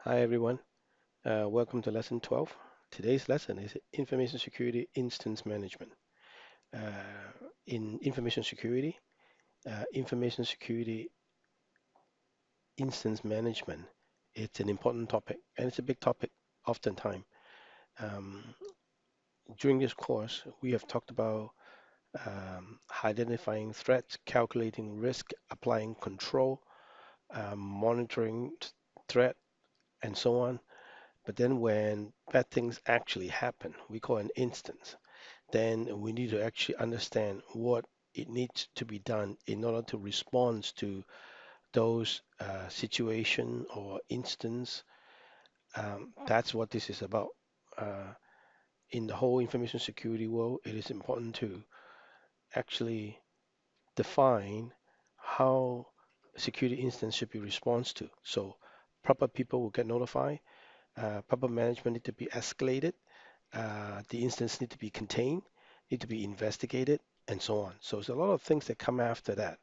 Hi everyone, welcome to lesson 12. Today's lesson is Information Security Instance Management. In information security instance management, it's an important topic and it's a big topic oftentimes. Um, During this course, we have talked about identifying threats, calculating risk, applying control, monitoring threat, and so on. But then when bad things actually happen, we call an instance. Then we need to actually understand what it needs to be done in order to respond to those situation or instance. That's what this is about. Uh, in the whole information security world, it is important to actually define how security instance should be responded to. So proper people will get notified, proper management need to be escalated, the instance need to be contained, need to be investigated, and so on. So there's a lot of things that come after that.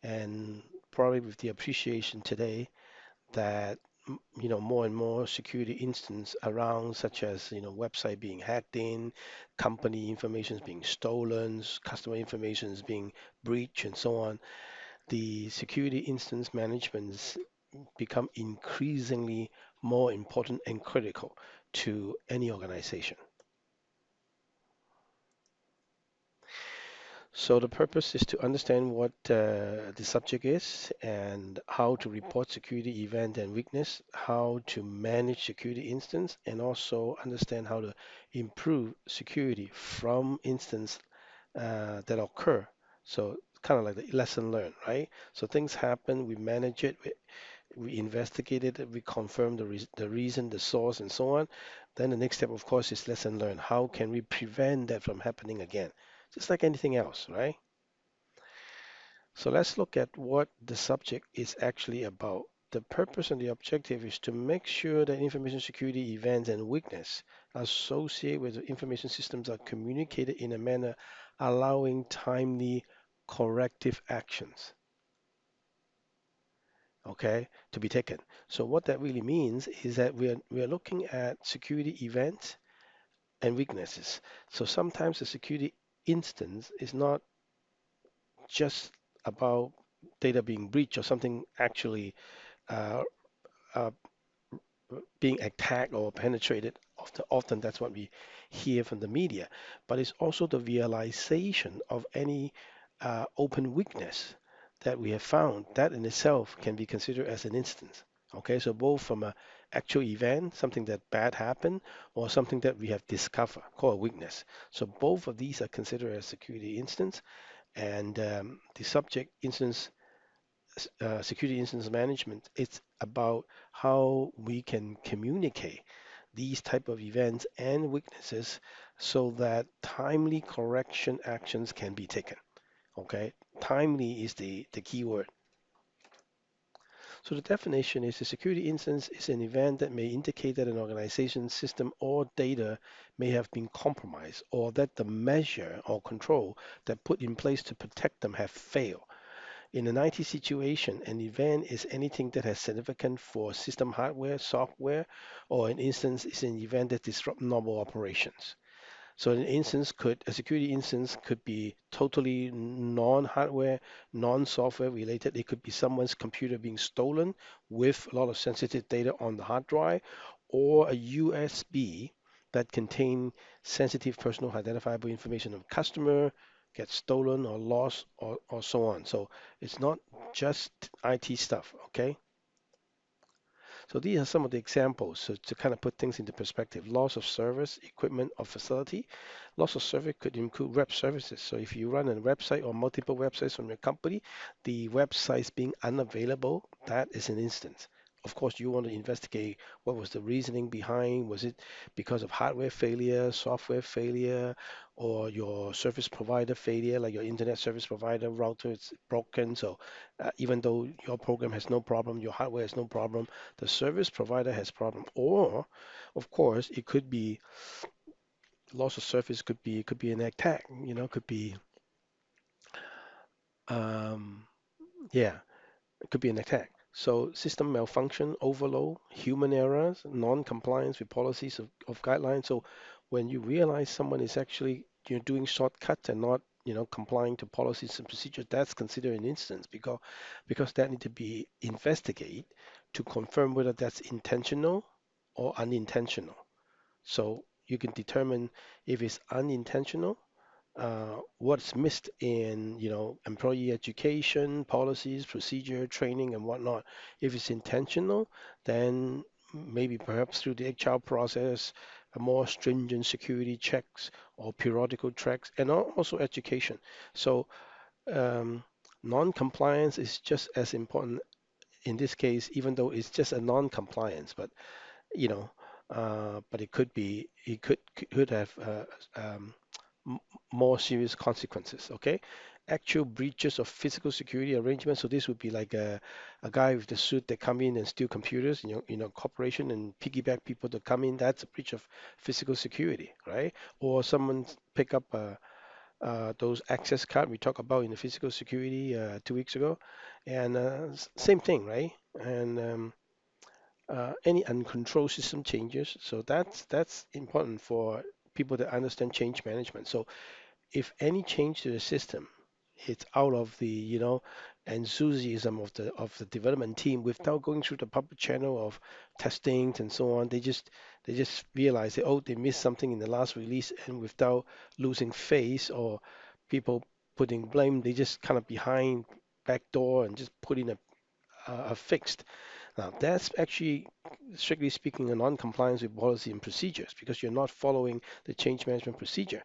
And probably with the appreciation today that more and more security instances around, such as website being hacked in, company information is being stolen, customer information is being breached, and so on. The security instance management become increasingly more important and critical to any organization. So the purpose is to understand what the subject is and how to report security event and weakness, how to manage security instance, and also understand how to improve security from instance that occur. So kind of like the lesson learned, right? So things happen, we manage it, we investigate it, we confirm the reason, the source, and so on. Then the next step, of course, is lesson learned. How can we prevent that from happening again? Just like anything else, right? So let's look at what the subject is actually about. The purpose and the objective is to make sure that information security events and weakness associated with the information systems are communicated in a manner allowing timely corrective actions, okay, to be taken. So what that really means is that we are looking at security events and weaknesses. So sometimes the security instance is not just about data being breached or something actually uh, uh, being attacked or penetrated. Often that's what we hear from the media, but it's also the realization of any open weakness that we have found. That in itself can be considered as an instance. Okay, so both from a actual event, something that bad happened, or something that we have discovered, called a weakness. So both of these are considered as security instance, and the subject instance security instance management, it's about how we can communicate these type of events and weaknesses so that timely correction actions can be taken. Okay, timely is the key word. So the definition is a security instance is an event that may indicate that an organization's system or data may have been compromised or that the measure or control that put in place to protect them have failed. In an IT situation, an event is anything that has significance for system hardware, software, or an instance is an event that disrupts normal operations. So a security instance could be totally non-hardware, non-software related. It could be someone's computer being stolen with a lot of sensitive data on the hard drive, or a USB that contain sensitive personal identifiable information of customer gets stolen or lost or so on. So it's not just IT stuff, okay? So these are some of the examples. So to kind of put things into perspective, loss of service, equipment, or facility. Loss of service could include web services. So if you run a website or multiple websites from your company, the websites being unavailable, that is an instance. Of course, you want to investigate what was the reasoning behind. Was it because of hardware failure, software failure, or your service provider failure, like your internet service provider router is broken? So even though your program has no problem, your hardware has no problem, the service provider has problem. Or, of course, it could be loss of service, could be an attack, could be um, yeah, it could be an attack. So system malfunction, overload, human errors, non-compliance with policies of guidelines. So when you realize someone is actually doing shortcuts and not complying to policies and procedures, that's considered an instance because that need to be investigated to confirm whether that's intentional or unintentional. So you can determine if it's unintentional, what's missed in employee education, policies, procedure, training, and whatnot. If it's intentional, then maybe perhaps through the HR process, a more stringent security checks or periodical checks, and also education. So um, non-compliance is just as important in this case, even though it's just a non-compliance. But you know, but it could have um, m- more serious consequences. Okay, actual breaches of physical security arrangements. So this would be like a guy with the suit that come in and steal computers, corporation and piggyback people to come in. That's a breach of physical security, right? Or someone pick up those access card we talked about in the physical security 2 weeks ago, and same thing, right? And any uncontrolled system changes. So that's important for people that understand change management. So if any change to the system, it's out of the enthusiasm of the development team without going through the proper channel of testings and so on. They just realize that oh they missed something in the last release, and without losing face or people putting blame, they just kind of behind back door and just put in a fixed. Now, that's actually, strictly speaking, a non-compliance with policy and procedures because you're not following the change management procedure.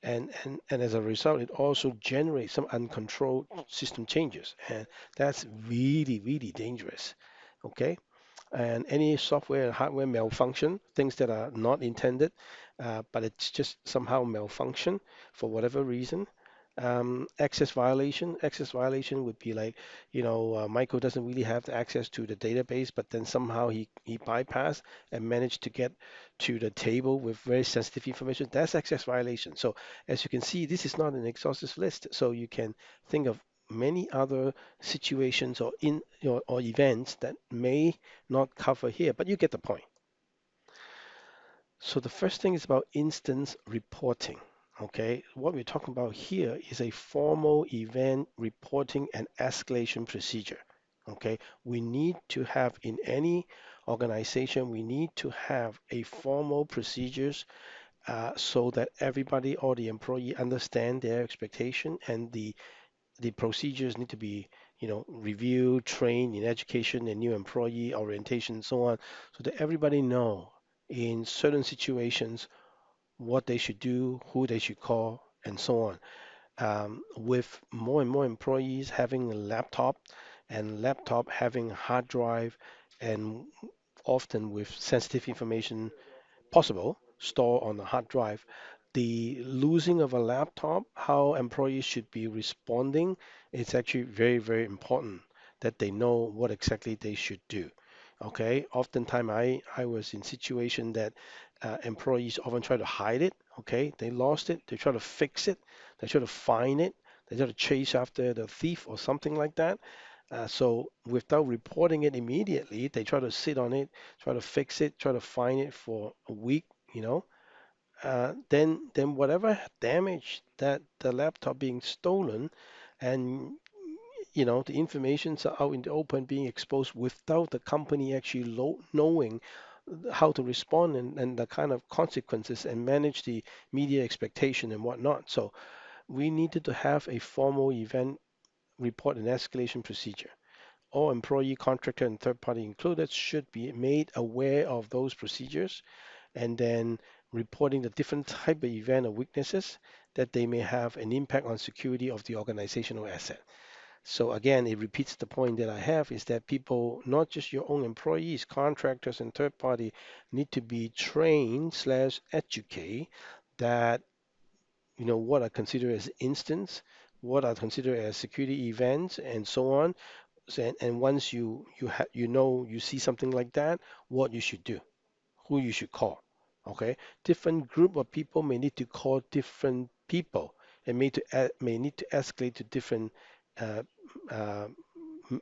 And as a result, it also generates some uncontrolled system changes. And that's really, really dangerous. Okay? And any software and hardware malfunction, things that are not intended, but it's just somehow malfunction for whatever reason. Access violation would be like, Michael doesn't really have the access to the database, but then somehow he bypassed and managed to get to the table with very sensitive information. That's access violation. So as you can see, this is not an exhaustive list. So you can think of many other situations or events that may not cover here, but you get the point. So the first thing is about instance reporting. Okay, what we're talking about here is a formal event reporting and escalation procedure. Okay, we need to have in any organization, we need to have a formal procedures so that everybody or the employee understand their expectation, and the procedures need to be reviewed, trained in education and new employee orientation and so on, so that everybody know in certain situations what they should do, who they should call, and so on. With more and more employees having a laptop and laptop having hard drive, and often with sensitive information possible store on a hard drive. The losing of a laptop, how employees should be responding, it's actually very, very important that they know what exactly they should do. Okay, oftentimes I was in situation that employees often try to hide it. Okay, they lost it, they try to fix it, they try to find it, they try to chase after the thief or something like that. So without reporting it immediately, they try to sit on it, try to fix it, try to find it for a week, then whatever damage that the laptop being stolen, and the informations are out in the open being exposed without the company actually knowing how to respond, and the kind of consequences and manage the media expectation and whatnot. So we needed to have a formal event report and escalation procedure. All employee, contractor, and third party included should be made aware of those procedures, and then reporting the different type of event or weaknesses that they may have an impact on security of the organizational asset. So again, it repeats the point that I have is that people, not just your own employees, contractors, and third party, need to be trained slash educate that what I consider as instance, what I consider as security events, and so on. And once you see something like that, what you should do, who you should call. Okay, different group of people may need to call different people, and may need to escalate to different uh, uh,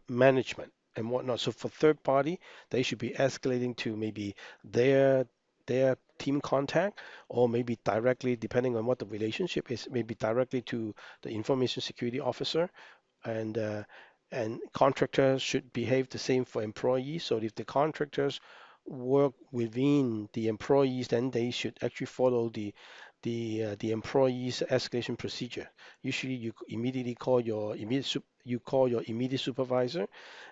management. and whatnot. So for third party, they should be escalating to maybe their their team contact, or maybe directly, depending on what the relationship is, maybe directly to the information security officer. And contractors should behave the same for employees. So if the contractors work within the employees, then they should actually follow the employee's escalation procedure. Usually, you immediately call your immediate supervisor,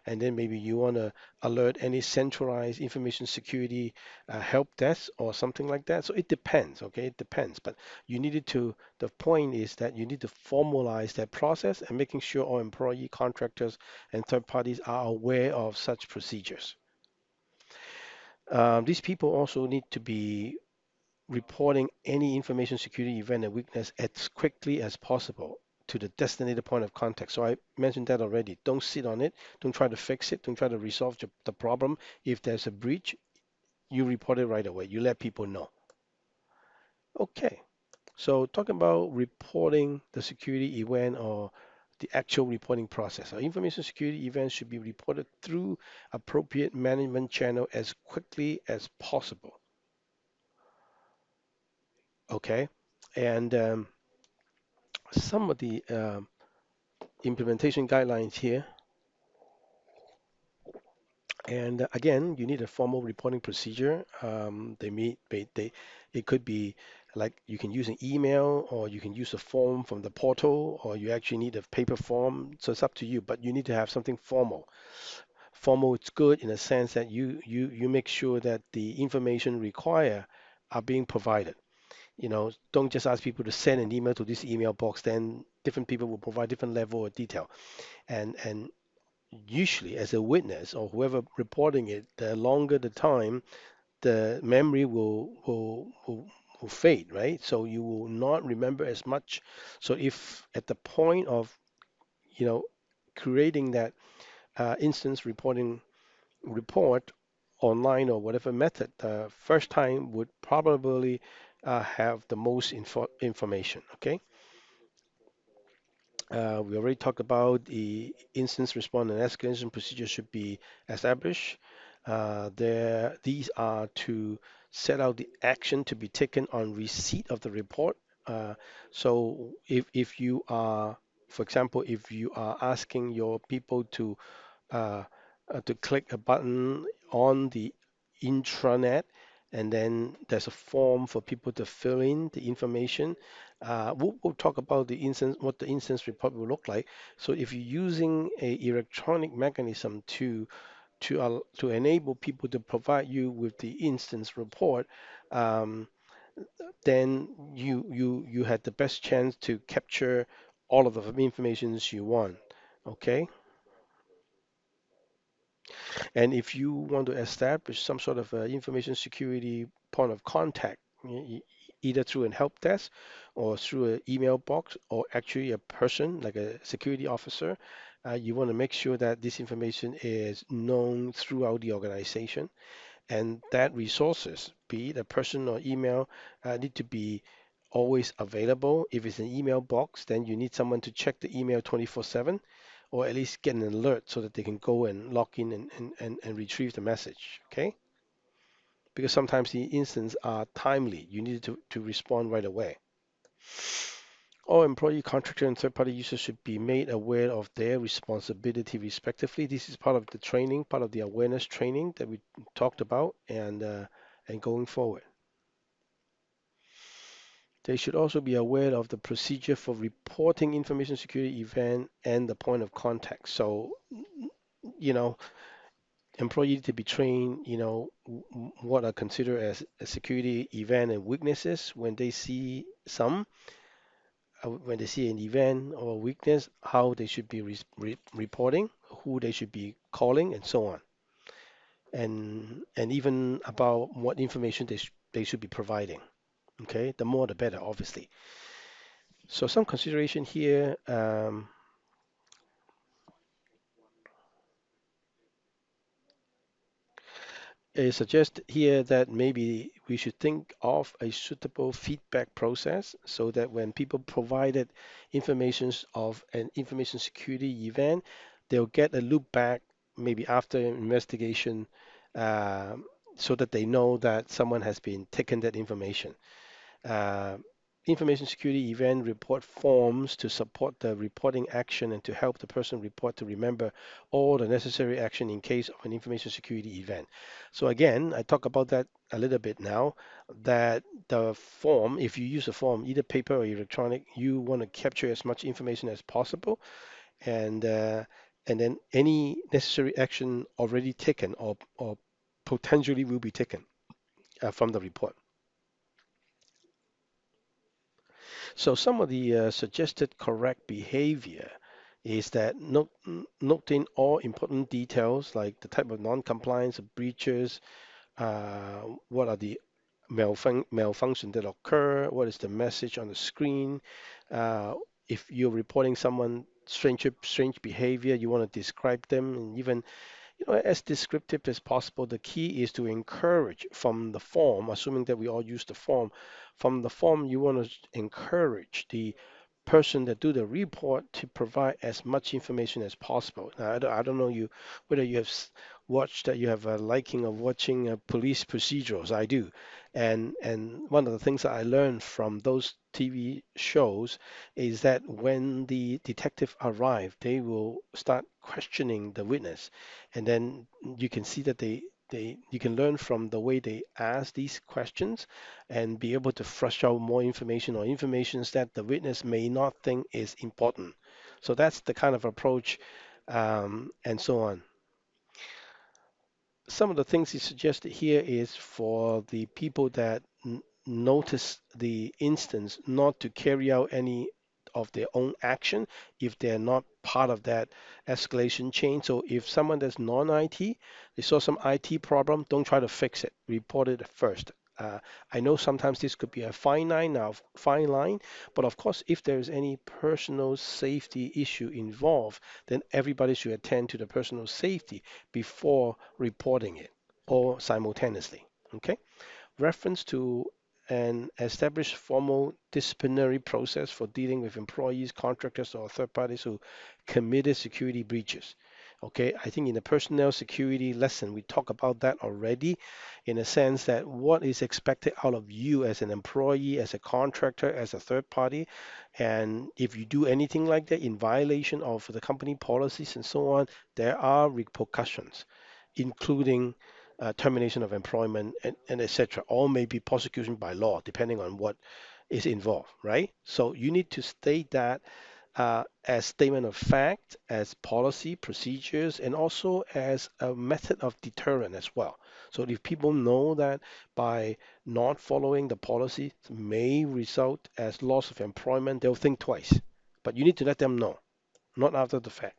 and then maybe you want to alert any centralized information security help desk or something like that. So it depends, okay? It depends, but you needed to. The point is that you need to formalize that process and making sure all employee, contractors, and third parties are aware of such procedures. These people also need to be reporting any information security event and weakness as quickly as possible to the designated point of contact. So I mentioned that already. Don't sit on it. Don't try to fix it. Don't try to resolve the problem. If there's a breach, you report it right away. You let people know. Okay. So talking about reporting the security event or the actual reporting process. Our information security events should be reported through appropriate management channel as quickly as possible. Okay. And some of the implementation guidelines here. And again, you need a formal reporting procedure. It could be like you can use an email, or you can use a form from the portal, or you actually need a paper form. So it's up to you, but you need to have something formal. Formal, it's good in a sense that you make sure that the information required are being provided. Don't just ask people to send an email to this email box, then different people will provide different level of detail. And usually as a witness or whoever reporting it, the longer the time, the memory will fade, right? So you will not remember as much. So if at the point of, you know, creating that instance reporting report online or whatever method, the first time would probably have the most information, okay? We already talked about the instance response and escalation procedure should be established. These are to set out the action to be taken on receipt of the report. So if you are, for example, if you are asking your people uh, to click a button on the intranet, and then there's a form for people to fill in the information. We'll talk about the instance, what the instance report will look like. So if you're using a electronic mechanism to enable people to provide you with the instance report, um, then you had the best chance to capture all of the information you want. Okay. And if you want to establish some sort of information security point of contact, either through an help desk or through an email box, or actually a person like a security officer, you want to make sure that this information is known throughout the organization, and that resources, be it a person or email, need to be always available. If it's an email box, then you need someone to check the email 24/7, or at least get an alert so that they can go and log in and retrieve the message. Okay? Because sometimes the instances are timely. You need to respond right away. All employee, contractor, and third-party users should be made aware of their responsibility respectively. This is part of the training, part of the awareness training that we talked about, and going forward. They should also be aware of the procedure for reporting information security event and the point of contact. So, you know, employees to be trained, what are considered as a security event and weaknesses when they see when they see an event or weakness, how they should be reporting, who they should be calling, and so on, and even about what information they should be providing. Okay, the more the better, obviously. So some consideration here. It suggests here that maybe we should think of a suitable feedback process so that when people provided information of an information security event, they'll get a loop back maybe after investigation, uh, so that they know that someone has been taken that information. uh, Information security event report forms to support the reporting action and to help the person report to remember all the necessary action in case of an information security event. So again, I talk about that a little bit now, that the form, if you use a form, either paper or electronic, you want to capture as much information as possible, and uh, and then any necessary action already taken or potentially will be taken from the report. So some of the suggested correct behavior is that noting all important details like the type of non-compliance, breaches, what are the malfunction that occur, what is the message on the screen. Uh, if you're reporting someone strange behavior, you want to describe them and even as descriptive as possible. The key is to encourage from the form, assuming that we all use the form. From the form, you want to encourage the person that do the report to provide as much information as possible. Now, I don't know whether you have watched that you have a liking of watching police procedurals. I do, and one of the things that I learned from those TV shows is that when the detective arrive, they will start questioning the witness, and then you can see that they you can learn from the way they ask these questions and be able to flush out more information or informations that the witness may not think is important. So that's the kind of approach, and so on. Some of the things he suggested here is for the people that notice the instance not to carry out any of their own action if they're not part of that escalation chain. So if someone that's non-IT, they saw some IT problem, don't try to fix it. Report it first. Uh, I know sometimes this could be a fine line, but of course, if there is any personal safety issue involved, then everybody should attend to the personal safety before reporting it or simultaneously. Okay? Reference to an established formal disciplinary process for dealing with employees, contractors, or third parties who committed security breaches. Okay, I think in the personnel security lesson, we talk about that already in a sense that what is expected out of you as an employee, as a contractor, as a third party. And if you do anything like that in violation of the company policies and so on, there are repercussions, including termination of employment and etc. All may be prosecution by law, depending on what is involved, right? So you need to state that as statement of fact, as policy, procedures, and also as a method of deterrent as well. So if people know that by not following the policy may result as loss of employment, they'll think twice. But you need to let them know, not after the fact.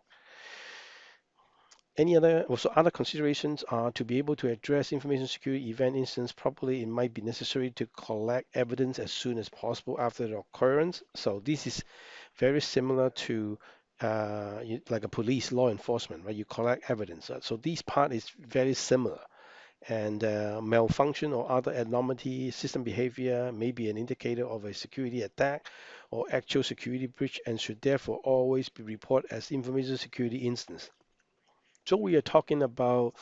Any other also other considerations are to be able to address information security event incidents properly. It might be necessary to collect evidence as soon as possible after the occurrence. So this is very similar to like a police law enforcement, right? You collect evidence. So this part is very similar. And malfunction or other abnormality system behavior may be an indicator of a security attack or actual security breach and should therefore always be reported as information security instance. So we are talking about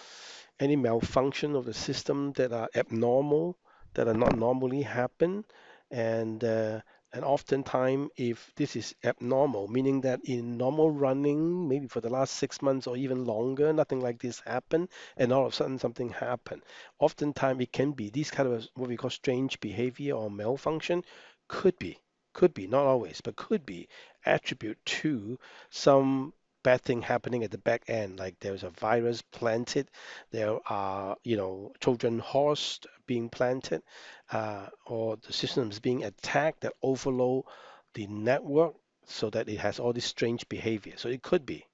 any malfunction of the system that are abnormal, that are not normally happen, and uh, and oftentimes if this is abnormal, meaning that in normal running, maybe for the last 6 months or even longer, nothing like this happened, and all of a sudden something happened. Oftentimes it can be this kind of what we call strange behavior or malfunction, could be, could be, not always, but could be attribute to some bad thing happening at the back end, like there's a virus planted, there are, Trojan horse being planted, or the systems being attacked that overload the network so that it has all this strange behavior. So it could be.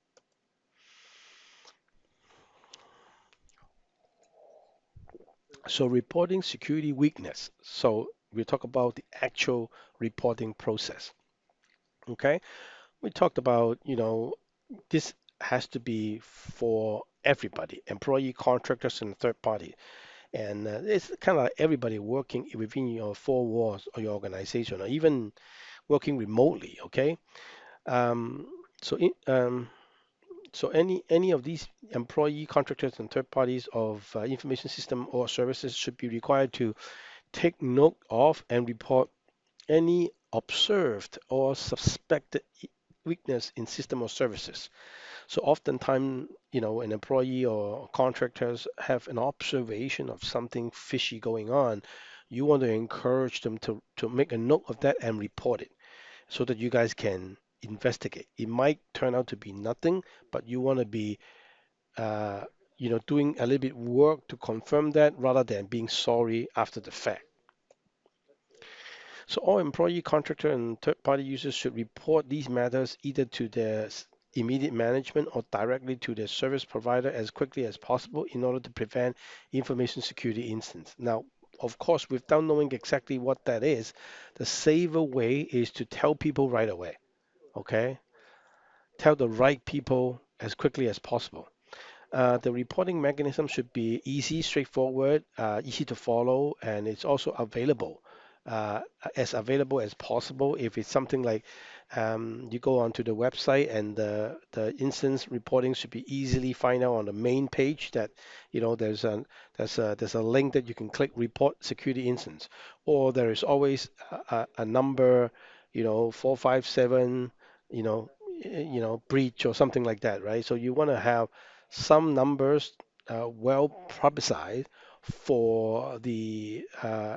So reporting security weakness. So we talk about the actual reporting process. Okay. We talked about, this has to be for everybody, employee, contractors, and third party. And it's kind of like everybody working within your four walls of your organization, or even working remotely. Okay, um, so So any of these employee, contractors, and third parties of information system or services should be required to take note of and report any observed or suspected weakness in system or services. So oftentimes, an employee or contractors have an observation of something fishy going on. You want to encourage them to make a note of that and report it so that you guys can investigate. It might turn out to be nothing, but you want to be, uh, doing a little bit work to confirm that rather than being sorry after the fact. So all employee, contractor, and third-party users should report these matters either to their immediate management or directly to their service provider as quickly as possible in order to prevent information security incidents. Now, of course, without knowing exactly what that is, the safer way is to tell people right away. Okay? Tell the right people as quickly as possible. The reporting mechanism should be easy, straightforward, easy to follow, and it's also uh, available as possible. If it's something like you go onto the website and the instance reporting should be easily find out on the main page that there's a link that you can click report security instance, or there is always a number, 457, you know, breach or something like that, right? So you want to have some numbers well publicized for the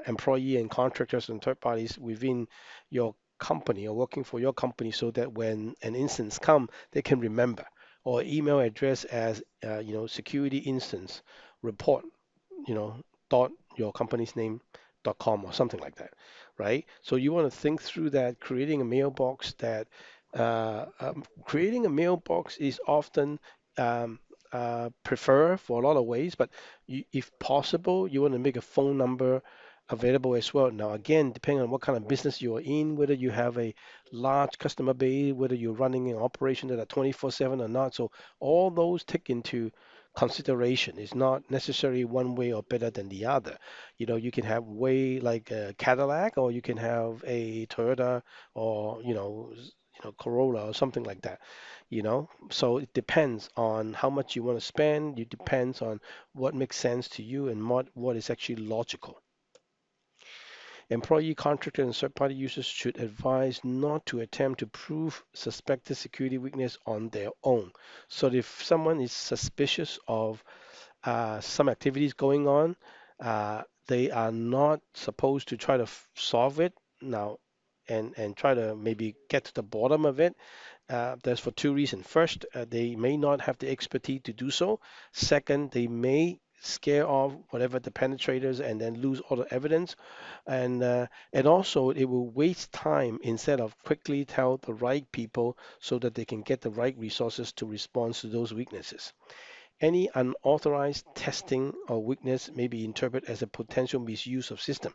employee and contractors and third parties within your company or working for your company so that when an instance come, they can remember. Or email address as security instance report, dot your company's name dot com or something like that, right? So you want to think through that, creating a mailbox is often um, prefer for a lot of ways, but if possible, you want to make a phone number available as well. Now, again, depending on what kind of business you are in, whether you have a large customer base, whether you're running an operation that are 24/7 or not. So all those take into consideration. It's not necessarily one way or better than the other. You can have way like a Cadillac, or you can have a Toyota, or Corolla or something like that. So it depends on how much you want to spend. It depends on what makes sense to you and what is actually logical. Employee, contractor, and third-party users should advise not to attempt to prove suspected security weakness on their own. So if someone is suspicious of some activities going on, they are not supposed to try to solve it now and try to maybe get to the bottom of it. That's for two reasons. First, they may not have the expertise to do so. Second, they may scare off whatever the penetrators and then lose all the evidence. And also, it will waste time instead of quickly tell the right people so that they can get the right resources to respond to those weaknesses. Any unauthorized testing or weakness may be interpreted as a potential misuse of system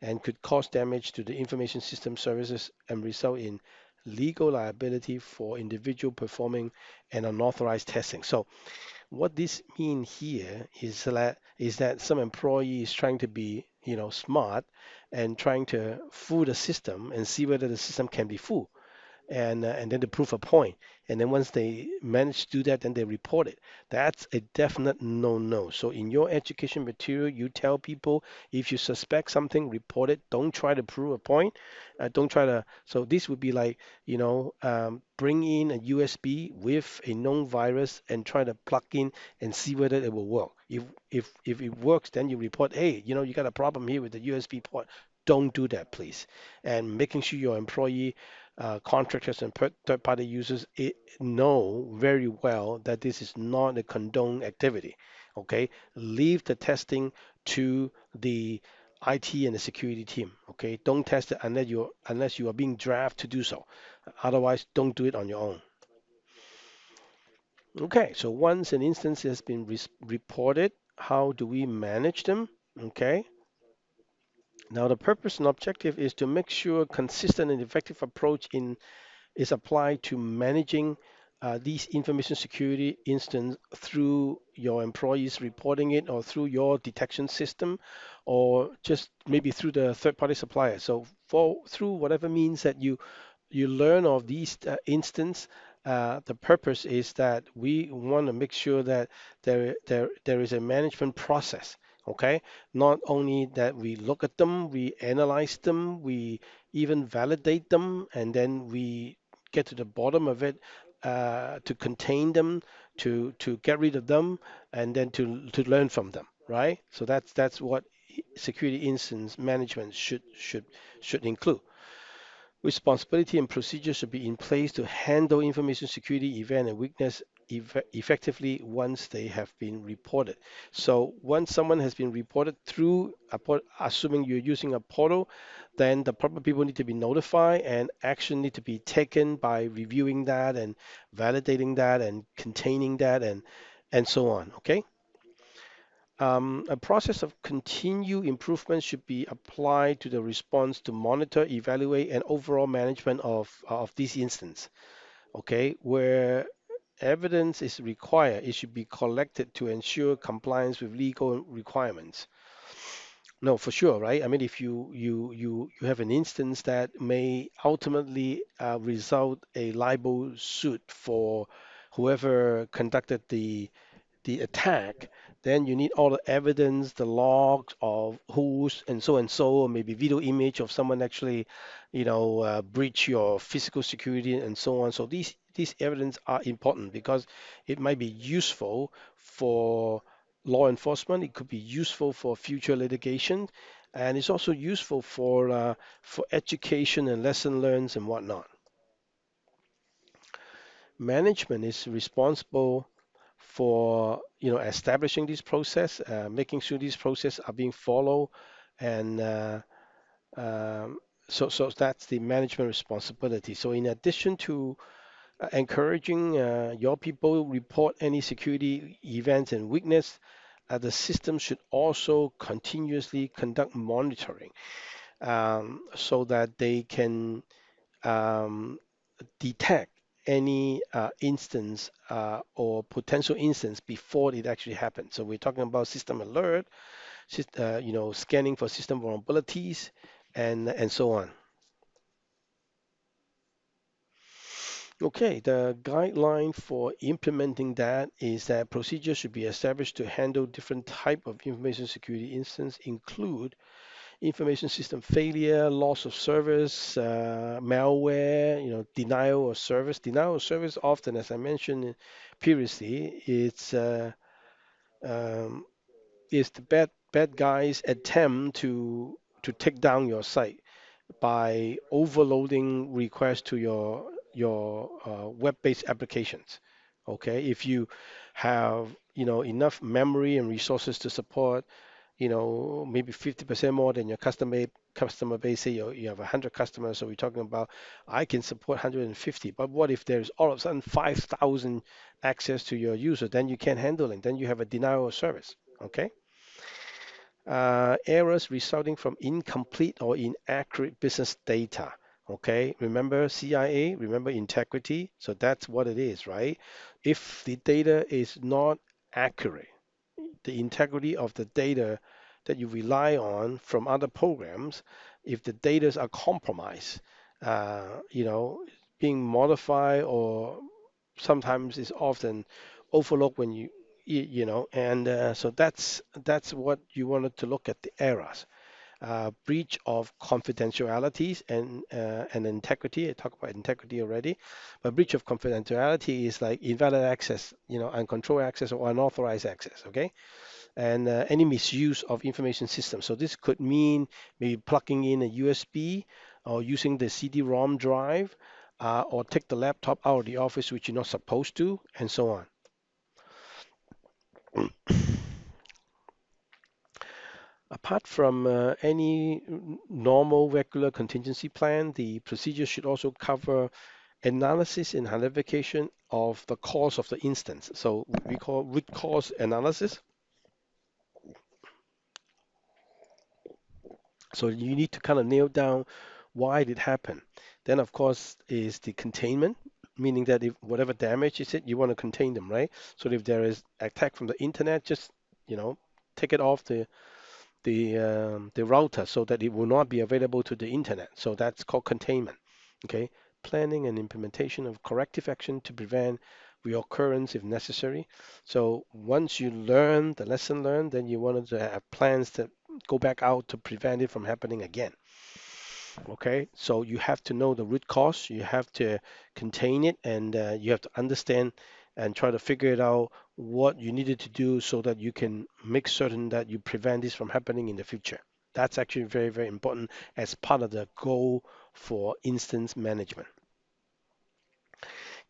and could cause damage to the information system services and result in legal liability for individual performing an unauthorized testing. So what this means here is that some employee is trying to be smart and trying to fool the system and see whether the system can be fooled and then to prove a point. And then once they manage to do that, then they report it. That's a definite no-no. So in your education material, you tell people if you suspect something, report it. Don't try to prove a point. Don't try to. So this would be like, bring in a USB with a known virus and try to plug in and see whether it will work. If it works, then you report, hey, you got a problem here with the USB port. Don't do that, please. And making sure your employee contractors and third-party users know very well that this is not a condoned activity. Okay, leave the testing to the IT and the security team. Okay, don't test it unless you are being drafted to do so. Otherwise, don't do it on your own. Okay, so once an instance has been reported, how do we manage them? Okay, now the purpose and objective is to make sure consistent and effective approach is applied to managing these information security instance through your employees reporting it or through your detection system or just maybe through the third party supplier. So through whatever means that you learn of these instance, The purpose is that we want to make sure that there is a management process. Okay, not only that we look at them, we analyze them, we even validate them, and then we get to the bottom of it, to contain them, to get rid of them, and then to learn from them. Right? So that's what security incident management should include. Responsibility and procedures should be in place to handle information security event and weakness effectively once they have been reported. So once someone has been reported through assuming you're using a portal, then the proper people need to be notified and action need to be taken by reviewing that and validating that and containing that and so on. Okay. A process of continued improvement should be applied to the response to monitor, evaluate, and overall management of these instances. Okay, where evidence is required, it should be collected to ensure compliance with legal requirements. No, for sure, right? I mean, if you have an instance that may ultimately result a libel suit for whoever conducted the attack, then you need all the evidence, the logs of who's and so, or maybe video image of someone actually, breach your physical security and so on. So these evidence are important because it might be useful for law enforcement. It could be useful for future litigation, and it's also useful for education and lesson learns and whatnot. Management is responsible for establishing this process, making sure these processes are being followed, and um, so that's the management responsibility. So in addition to encouraging your people report any security events and weakness, the system should also continuously conduct monitoring, so that they can um, detect any instance or potential instance before it actually happens. So we're talking about system alert, scanning for system vulnerabilities, and so on. Okay, the guideline for implementing that is that procedures should be established to handle different type of information security incidents, include information system failure, loss of service, malware, denial of service. Denial of service often, as I mentioned previously, um, it's the bad guys attempt to take down your site by overloading requests to your web-based applications. Okay, if you have enough memory and resources to support maybe 50% more than your customer base. Say you have 100 customers, so we're talking about I can support 150. But what if there's all of a sudden 5,000 access to your user? Then you can't handle it. Then you have a denial of service. Okay. Errors resulting from incomplete or inaccurate business data. Okay, remember CIA, remember integrity. So that's what it is, right? If the data is not accurate, the integrity of the data that you rely on from other programs, if the data are compromised, being modified or sometimes is often overlooked when and so that's what you wanted to look at the errors. Breach of confidentialities and integrity. I talked about integrity already, but breach of confidentiality is like invalid access, uncontrolled access or unauthorized access. Okay, and any misuse of information systems. So this could mean maybe plugging in a USB or using the CD-ROM drive, or take the laptop out of the office, which you're not supposed to, and so on. Apart from any normal regular contingency plan, the procedure should also cover analysis and identification of the cause of the instance. So we call root cause analysis. So you need to kind of nail down why it happened. Then, of course, is the containment, meaning that if whatever damage is it, you want to contain them, right? So if there is attack from the internet, just you know take it off the router so that it will not be available to the internet. So that's called containment. Okay. planning and implementation of corrective action to prevent reoccurrence if necessary. So once you learn the lesson learned, then you wanted to have plans to go back out to prevent it from happening again. Okay, so you have to know the root cause, you have to contain it, and you have to understand and try to figure it out what you needed to do so that you can make certain that you prevent this from happening in the future. That's actually very, very important as part of the goal for instance management.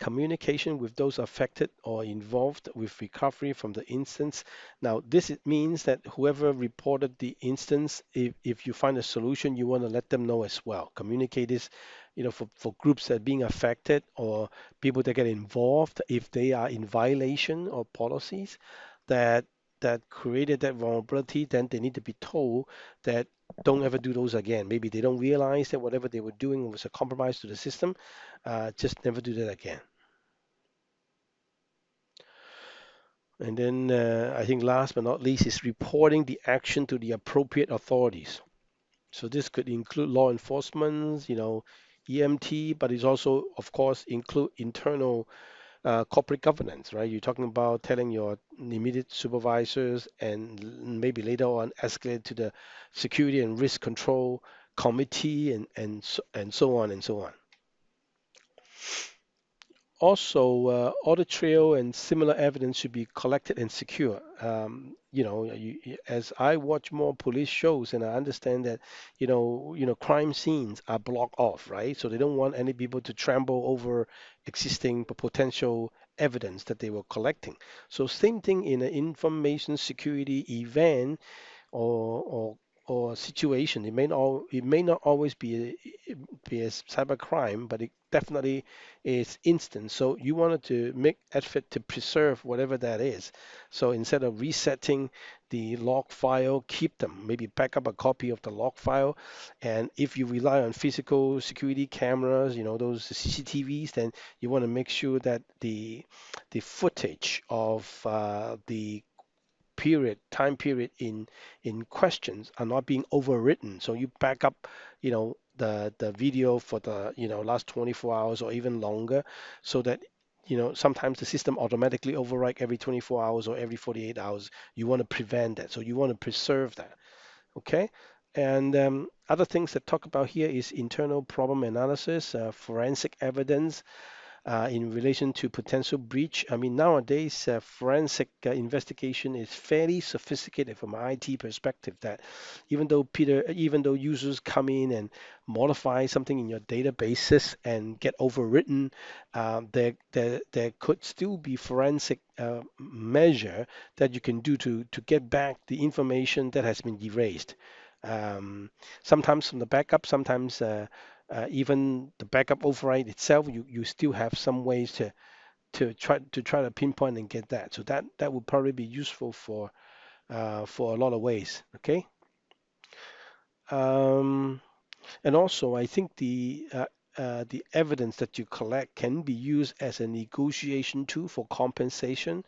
Communication with those affected or involved with recovery from the instance. Now, this means that whoever reported the instance, if you find a solution, you want to let them know as well. Communicate this, for groups that are being affected or people that get involved if they are in violation of policies that created that vulnerability, then they need to be told that don't ever do those again. Maybe they don't realize that whatever they were doing was a compromise to the system. Just never do that again. And then I think last but not least is reporting the action to the appropriate authorities. So this could include law enforcement, EMT, but it's also, of course, include internal corporate governance, right? You're talking about telling your immediate supervisors and maybe later on escalate to the security and risk control committee and so on and so on. Also, audit trail and similar evidence should be collected and secure. As I watch more police shows, and I understand that, crime scenes are blocked off, right? So they don't want any people to trample over existing potential evidence that they were collecting. So same thing in an information security event or or situation. It may not always be a cyber crime, but it definitely is instant. So you wanted to make effort to preserve whatever that is. So instead of resetting the log file, keep them. Maybe back up a copy of the log file. And if you rely on physical security cameras, those CCTVs, then you want to make sure that the footage of the time period in questions are not being overwritten. So you back up, the video for the last 24 hours or even longer, so that sometimes the system automatically overwrite every 24 hours or every 48 hours. You want to prevent that, so you want to preserve that. Okay. And other things that talk about here is internal problem analysis, forensic evidence, in relation to potential breach. I mean, nowadays, forensic investigation is fairly sophisticated from an IT perspective. That even though users come in and modify something in your databases and get overwritten, there could still be forensic measure that you can do to get back the information that has been erased. Um, Sometimes from the backup, sometimes even the backup override itself, you still have some ways to try to pinpoint and get that. So that would probably be useful for a lot of ways. Okay. Um, and also, I think the evidence that you collect can be used as a negotiation tool for compensation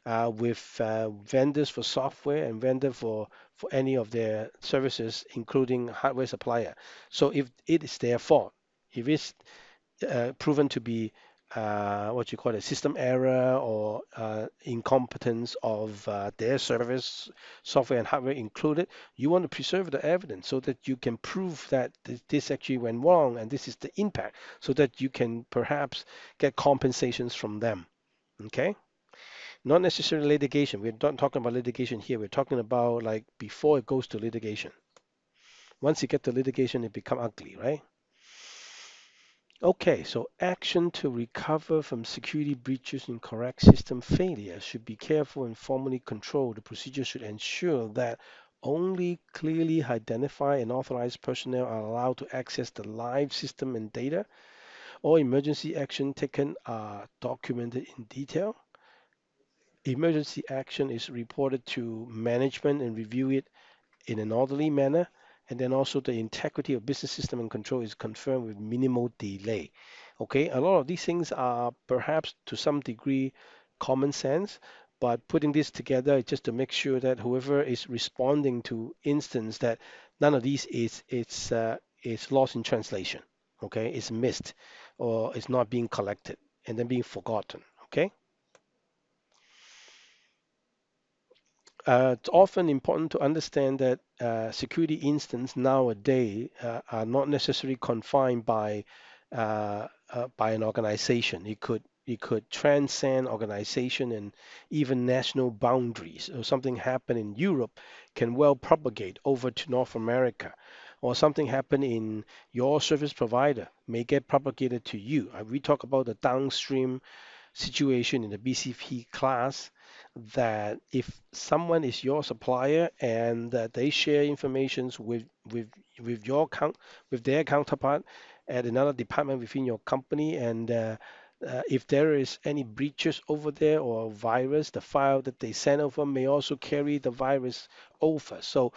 with vendors for software and vendor for any of their services, including hardware supplier. So if it is their fault, if it's proven to be what you call a system error or incompetence of their service, software and hardware included, you want to preserve the evidence so that you can prove that this actually went wrong and this is the impact, so that you can perhaps get compensations from them. Okay? Not necessarily litigation. We're not talking about litigation here. We're talking about like before it goes to litigation. Once you get to litigation, it become ugly, right? Okay, so action to recover from security breaches and correct system failure should be careful and formally controlled. The procedure should ensure that only clearly identified and authorized personnel are allowed to access the live system and data. All emergency action taken are documented in detail. Emergency action is reported to management and review it in an orderly manner. And then also the integrity of business system and control is confirmed with minimal delay. Okay, a lot of these things are perhaps to some degree common sense, but putting this together just to make sure that whoever is responding to instance that none of these is lost in translation. okay, is missed or is not being collected and then being forgotten. Okay. It's often important to understand that security incidents nowadays are not necessarily confined by an organization. It could transcend organization and even national boundaries. Or something happen in Europe can well propagate over to North America, or something happen in your service provider may get propagated to you. We talk about the downstream situation in the BCP class, that if someone is your supplier and that they share informations with your with their counterpart at another department within your company, and if there is any breaches over there or virus, the file that they send over may also carry the virus over. So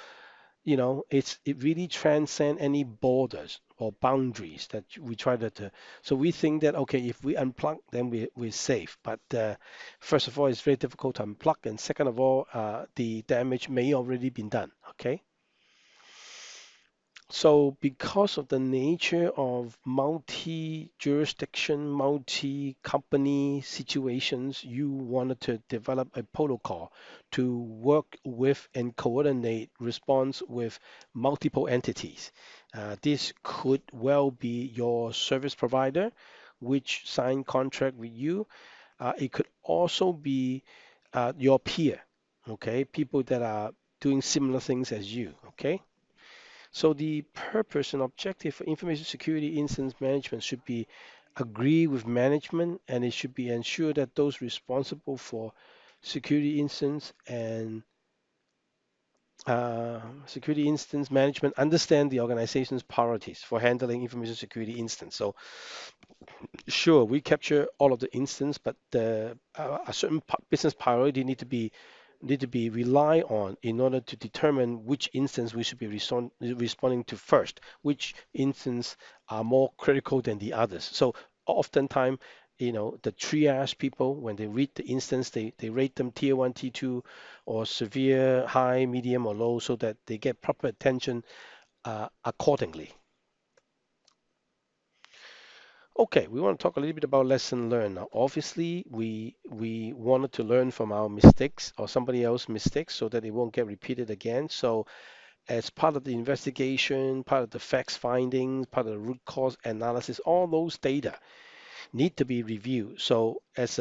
it really transcends any borders or boundaries that we try to. So we think that okay, if we unplug, then we're safe. But first of all, it's very difficult to unplug, and second of all, the damage may already been done. Okay. So, because of the nature of multi-jurisdiction, multi-company situations, you wanted to develop a protocol to work with and coordinate response with multiple entities. This could well be your service provider, which signed contract with you. It could also be your peer, okay, people that are doing similar things as you, okay? So the purpose and objective for information security incident management should be agree with management, and it should be ensure that those responsible for security incidents and security incidents management understand the organization's priorities for handling information security incidents. So sure, we capture all of the instance, but a certain business priority need to be rely on in order to determine which instance we should be responding to first, which instance are more critical than the others. So oftentimes, the triage people, when they read the instance, they rate them tier one, tier two, or severe, high, medium, or low, so that they get proper attention accordingly. Okay, we want to talk a little bit about lesson learned. Now, obviously, we wanted to learn from our mistakes or somebody else's mistakes so that it won't get repeated again. So, as part of the investigation, part of the facts findings, part of the root cause analysis, all those data need to be reviewed. So, as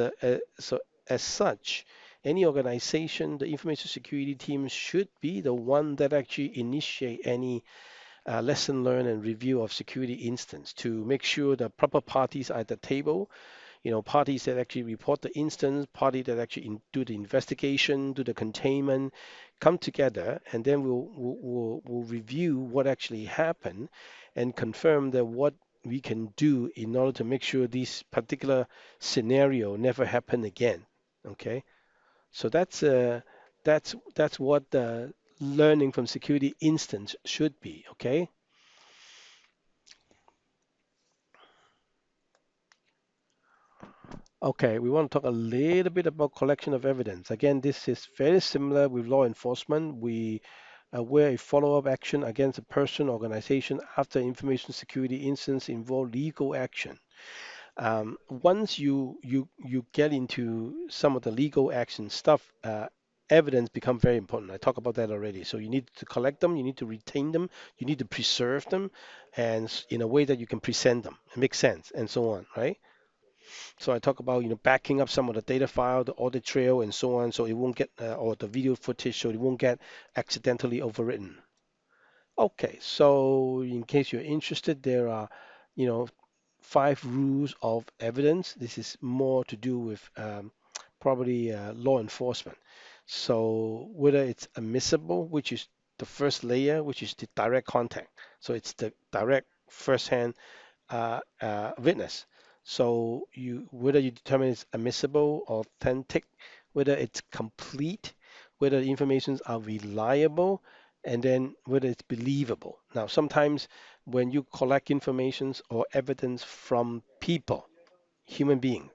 such, any organization, the information security team should be the one that actually initiate any lesson learned and review of security instance to make sure the proper parties are at the table, parties that actually report the instance, party that actually do the investigation, do the containment, come together, and then we'll review what actually happened and confirm that what we can do in order to make sure this particular scenario never happen again. Okay, so that's what the learning from security instance should be. Okay. Okay, we want to talk a little bit about collection of evidence. Again, this is very similar with law enforcement. We where a follow-up action against a person, organization after information security incidents involve legal action. Once you get into some of the legal action stuff, evidence become very important. I talked about that already. So you need to collect them, you need to retain them, you need to preserve them, and in a way that you can present them, it makes sense, and so on, right? So I talk about backing up some of the data file, the audit trail, and so on, so it won't get or the video footage, so it won't get accidentally overwritten. Okay, so in case you're interested, there are you know 5 rules of evidence. This is more to do with probably law enforcement. So whether it's admissible, which is the first layer, which is the direct contact. So it's the direct first-hand witness. So whether you determine it's admissible, authentic, whether it's complete, whether the informations are reliable, and then whether it's believable. Now, sometimes when you collect informations or evidence from people, human beings,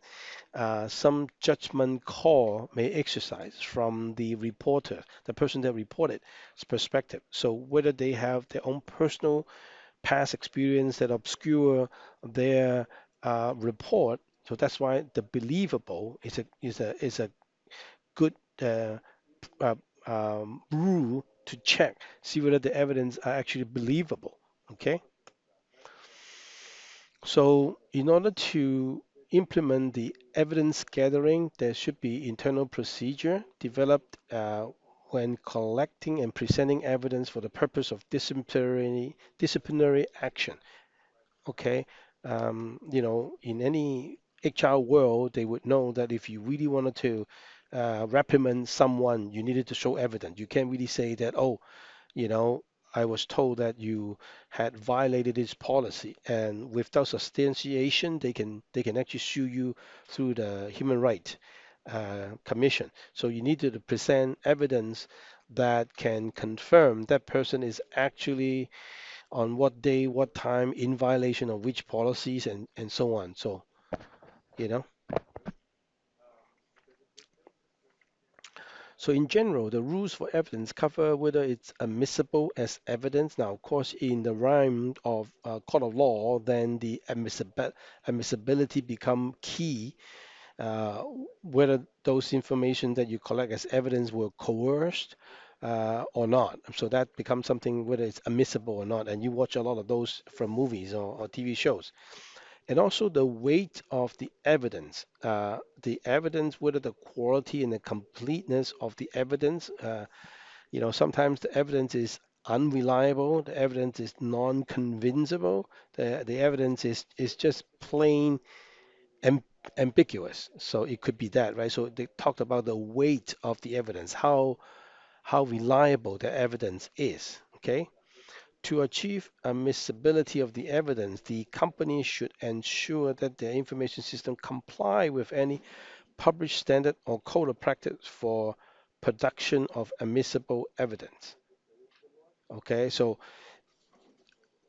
some judgment call may exercise from the reporter, the person that reported, perspective. So whether they have their own personal past experience that obscure their report. So that's why the believable is a good uh, rule to check, see whether the evidence are actually believable. Okay, so in order to implement the evidence gathering, there should be internal procedure developed when collecting and presenting evidence for the purpose of disciplinary action. Okay, in any HR world, they would know that if you really wanted to reprimand someone, you needed to show evidence. You can't really say that, oh, you know, I was told that you had violated this policy, and without substantiation, they can actually sue you through the Human Rights Commission. So you need to present evidence that can confirm that person is actually on what day, what time, in violation of which policies, and so on. So, you know. So in general, the rules for evidence cover whether it's admissible as evidence. Now, of course, in the realm of court of law, then the admissibility become key. Uh, whether those information that you collect as evidence were coerced or not. So that becomes something whether it's admissible or not. And you watch a lot of those from movies or TV shows. And also the weight of the evidence, whether the quality and the completeness of the evidence. Sometimes the evidence is unreliable, the evidence is non-convincible, the evidence is just plain am- ambiguous. So it could be that, right? So they talked about the weight of the evidence, how reliable the evidence is. Okay. To achieve admissibility of the evidence, the company should ensure that their information system comply with any published standard or code of practice for production of admissible evidence. Okay, so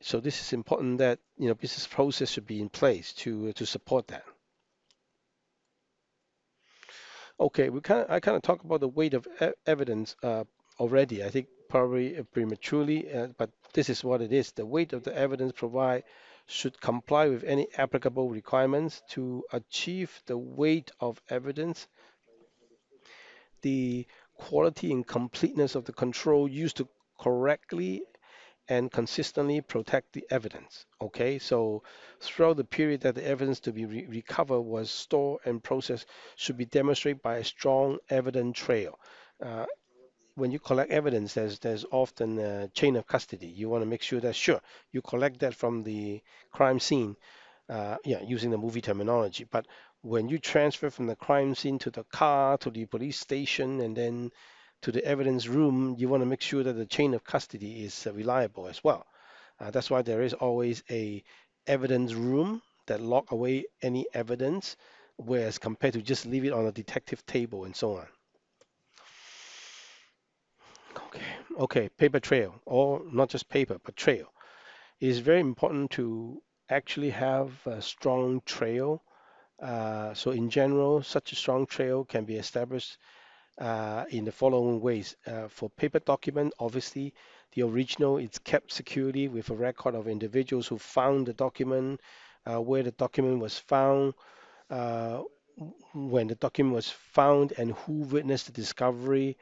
this is important that business process should be in place to support that. Okay, I kind of talked about the weight of evidence already. I think probably prematurely, but this is what it is. The weight of the evidence provided should comply with any applicable requirements to achieve the weight of evidence. The quality and completeness of the control used to correctly and consistently protect the evidence. Okay, so throughout the period that the evidence to be recovered was stored and processed should be demonstrated by a strong evidence trail. Uh, when you collect evidence, there's often a chain of custody. You want to make sure that sure you collect that from the crime scene, yeah, using the movie terminology. But when you transfer from the crime scene to the car, to the police station, and then to the evidence room, you want to make sure that the chain of custody is reliable as well. That's why there is always a evidence room that lock away any evidence, whereas compared to just leave it on a detective table and so on. Okay, okay, paper trail, or not just paper, but trail. It is very important to actually have a strong trail. So in general, such a strong trail can be established in the following ways. For paper document, obviously, the original is kept securely with a record of individuals who found the document, where the document was found, uh, when the document was found, and who witnessed the discovery,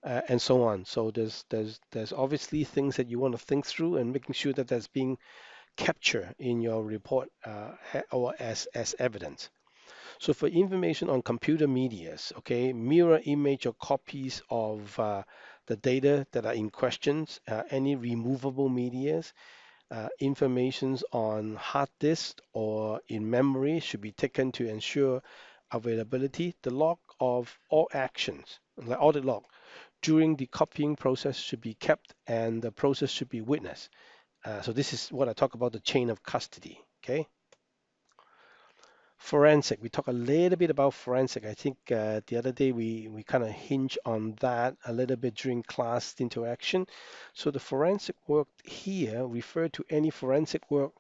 and so on. So there's obviously things that you want to think through and making sure that that's being captured in your report or as evidence. So for information on computer medias, okay, mirror image or copies of the data that are in questions, any removable medias, informations on hard disk or in memory should be taken to ensure availability. The log of all actions, like audit log, during the copying process should be kept and the process should be witnessed. So this is what I talk about the chain of custody. Okay. Forensic. We talk a little bit about forensic. I think the other day we kind of hinge on that a little bit during class interaction. So the forensic work here refer to any forensic work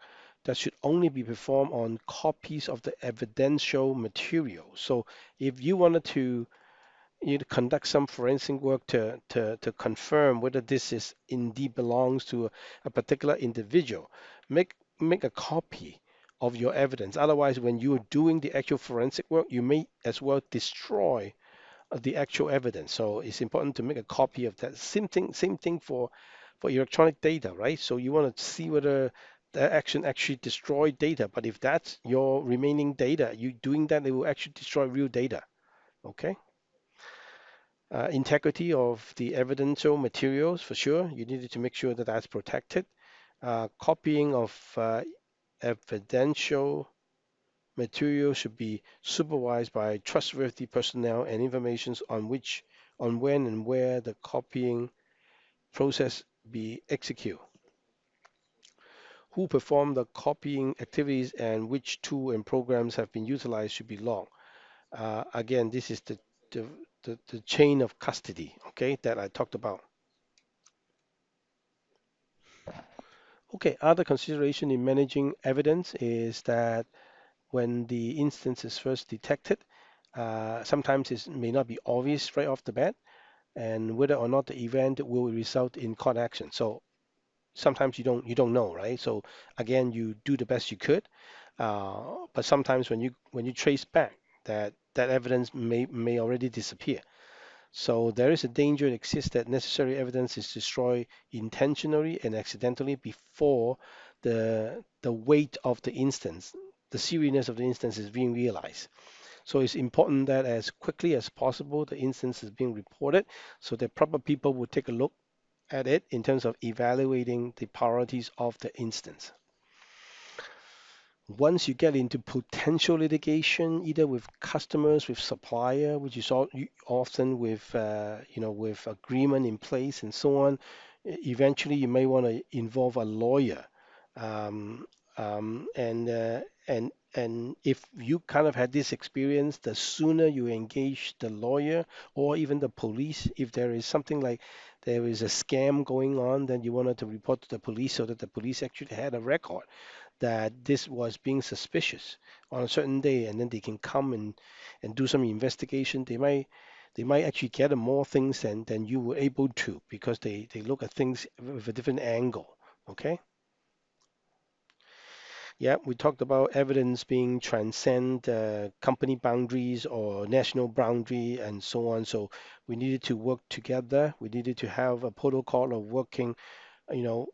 that should only be performed on copies of the evidential material. So if you wanted to you to conduct some forensic work to confirm whether this is indeed belongs to a particular individual. Make a copy of your evidence. Otherwise, when you're doing the actual forensic work, you may as well destroy the actual evidence. So it's important to make a copy of that. Same thing for electronic data, right? So you want to see whether that action actually destroyed data. But if that's your remaining data, you doing that, it will actually destroy real data. Okay. Integrity of the evidential materials for sure. You needed to make sure that that's protected. Copying of evidential material should be supervised by trustworthy personnel and information on when and where the copying process be executed. Who performed the copying activities and which tool and programs have been utilized should be logged. Again, this is the, the chain of custody, okay, that I talked about. Okay, other consideration in managing evidence is that when the instance is first detected, sometimes it may not be obvious right off the bat, and whether or not the event will result in court action. So sometimes you don't know, right? So again, you do the best you could, but sometimes when you trace back, that evidence may already disappear. So there is a danger that exists that necessary evidence is destroyed intentionally and accidentally before the weight of the instance, the seriousness of the instance is being realized. So it's important that as quickly as possible the instance is being reported so that proper people will take a look at it in terms of evaluating the priorities of the instance. Once you get into potential litigation, either with customers, with supplier, which is often with with agreement in place and so on, eventually you may want to involve a lawyer, um, and if you kind of had this experience, the sooner you engage the lawyer or even the police, if there is something like there is a scam going on, then you wanted to report to the police so that the police actually had a record that this was being suspicious on a certain day, and then they can come and do some investigation. They might actually gather more things than you were able to because they look at things with a different angle. Okay. Yeah, we talked about evidence being transcend company boundaries or national boundary and so on. So we needed to work together. We needed to have a protocol of working, you know,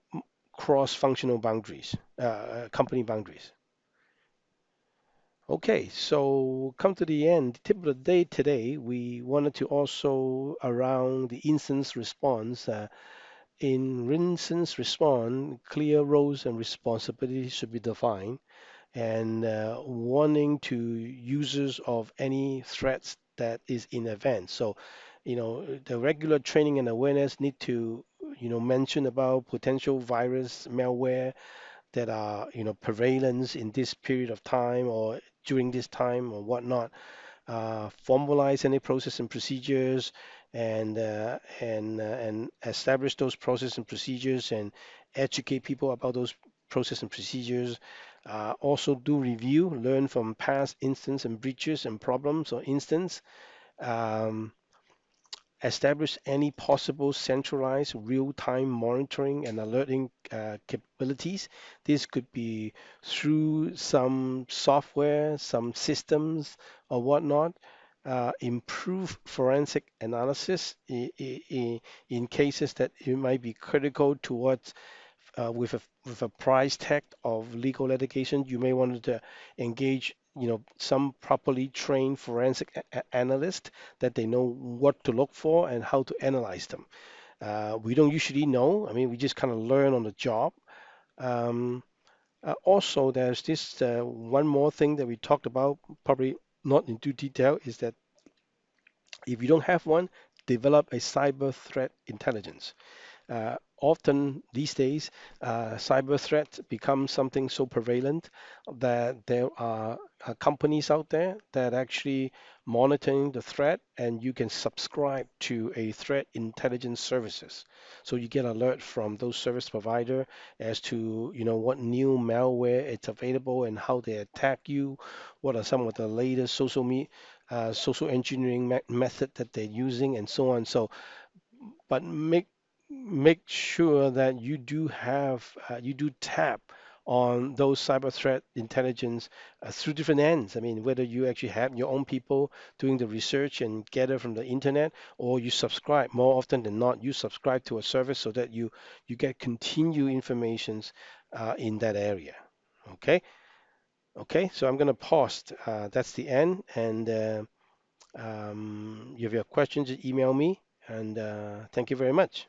cross-functional boundaries, company boundaries. Okay, so come to the end. Tip of the day today, we wanted to also around the instance response. In instance response, clear roles and responsibilities should be defined, and warning to users of any threats that is in advance. So, the regular training and awareness need to, mention about potential virus, malware, that are prevalence in this period of time or during this time or whatnot. Formalize any process and procedures and establish those process and procedures and educate people about those process and procedures. Also do review, learn from past instance and breaches and problems or instance. Um, Establish any possible centralized real-time monitoring and alerting capabilities. This could be through some software, some systems, or whatnot. Improve forensic analysis in cases that it might be critical towards with a price tag of legal litigation. You may want to engage, some properly trained forensic analyst that they know what to look for and how to analyze them. We don't usually know. I mean, we just kind of learn on the job. Um, Also, there's this one more thing that we talked about, probably not into detail, is that if you don't have one, develop a cyber threat intelligence. Often these days, cyber threats become something so prevalent that there are companies out there that actually monitoring the threat, and you can subscribe to a threat intelligence services. So you get alert from those service provider as to what new malware it's available and how they attack you. What are some of the latest social engineering method that they're using, and so on. So, but make sure that you do tap on those cyber threat intelligence through different ends. I mean, whether you actually have your own people doing the research and gather from the internet, or you subscribe more often than not, you subscribe to a service so that you get continued informations in that area. Okay, okay. So I'm going to pause. That's the end, and if you have questions, email me. And thank you very much.